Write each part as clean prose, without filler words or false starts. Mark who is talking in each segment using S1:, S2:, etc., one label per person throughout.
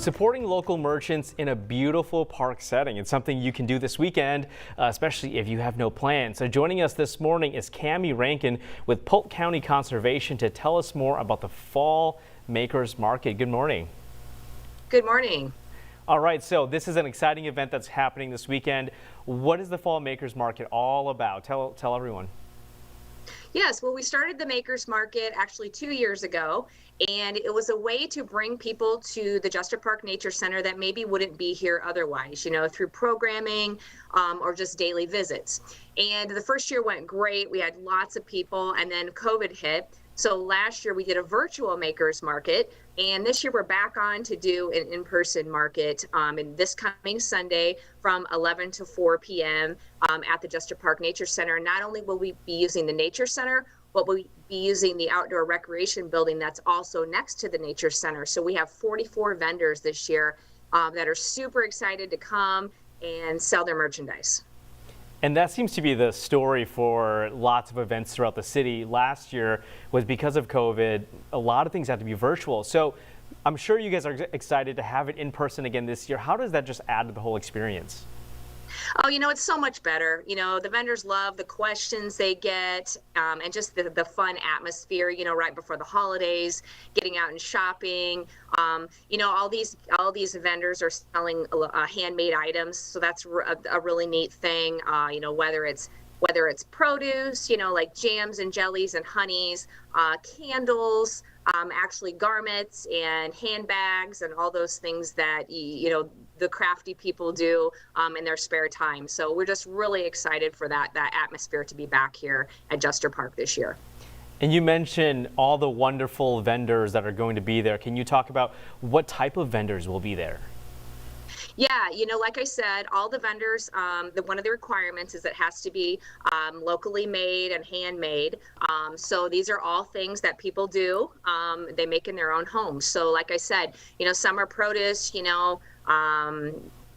S1: Supporting local merchants in a beautiful park setting. It's something you can do this weekend, especially if you have no plans. So joining us this morning is Cammie Rankin with Polk County Conservation to tell us more about the Fall Makers Market. Good morning.
S2: Good morning.
S1: All right, so this is an exciting event that's happening this weekend. What is the Fall Makers Market all about? Tell everyone.
S2: Yes, well, we started the Makers Market actually 2 years ago, and it was a way to bring people to the Jester Park Nature Center that maybe wouldn't be here otherwise, through programming or just daily visits. And the first year went great. We had lots of people, and then COVID hit. So last year we did a virtual Makers Market, and this year we're back on to do an in-person market and this coming Sunday from 11 to 4 p.m. At the Jester Park Nature Center. Not only will we be using the Nature Center, but we'll be using the outdoor recreation building that's also next to the Nature Center. So we have 44 vendors this year that are super excited to come and sell their merchandise.
S1: And that seems to be the story for lots of events throughout the city. Last year was because of COVID, a lot of things had to be virtual. So I'm sure you guys are excited to have it in person again this year. How does that just add to the whole experience?
S2: Oh, it's so much better. The vendors love the questions they get and just the fun atmosphere, right before the holidays, getting out and shopping. All these vendors are selling handmade items. So that's a really neat thing, whether it's produce, like jams and jellies and honeys, candles, actually garments and handbags and all those things that, the crafty people do in their spare time. So we're just really excited for that atmosphere to be back here at Jester Park this year.
S1: And you mentioned all the wonderful vendors that are going to be there. Can you talk about what type of vendors will be there?
S2: Yeah, like I said, all the vendors, one of the requirements is it has to be locally made and handmade. So these are all things that people do. They make in their own homes. So like I said, some are produce,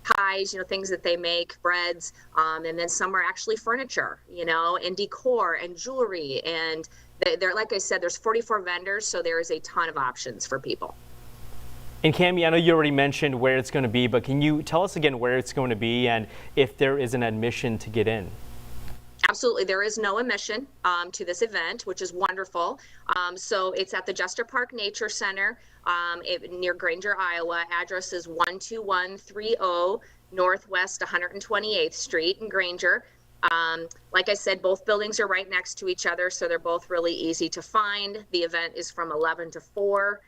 S2: pies, things that they make, breads, and then some are actually furniture, and decor and jewelry. And they're, like I said, there's 44 vendors, so there is a ton of options for people.
S1: And Cammie, I know you already mentioned where it's going to be, but can you tell us again where it's going to be and if there is an admission to get in?
S2: Absolutely. There is no admission to this event, which is wonderful. So it's at the Jester Park Nature Center near Granger, Iowa. Address is 12130 Northwest 128th Street in Granger. Like I said, both buildings are right next to each other, so they're both really easy to find. The event is from 11 to 4.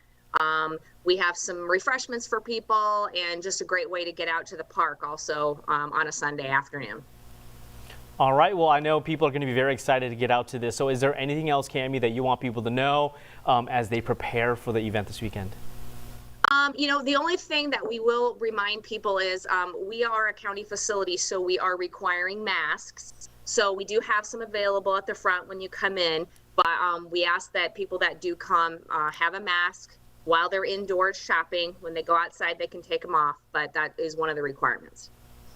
S2: We have some refreshments for people and just a great way to get out to the park also on a Sunday afternoon.
S1: All right. Well, I know people are going to be very excited to get out to this. So is there anything else, Cammie, that you want people to know as they prepare for the event this weekend?
S2: The only thing that we will remind people is we are a county facility, so we are requiring masks. So we do have some available at the front when you come in, but we ask that people that do come have a mask while they're indoors shopping. When they go outside, they can take them off, but that is one of the requirements.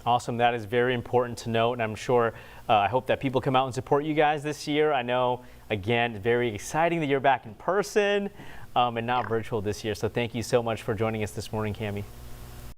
S1: Awesome. That is very important to note, and I'm sure, I hope that people come out and support you guys this year. I know, again, very exciting that you're back in person and not virtual this year. So thank you so much for joining us this morning, Cammie.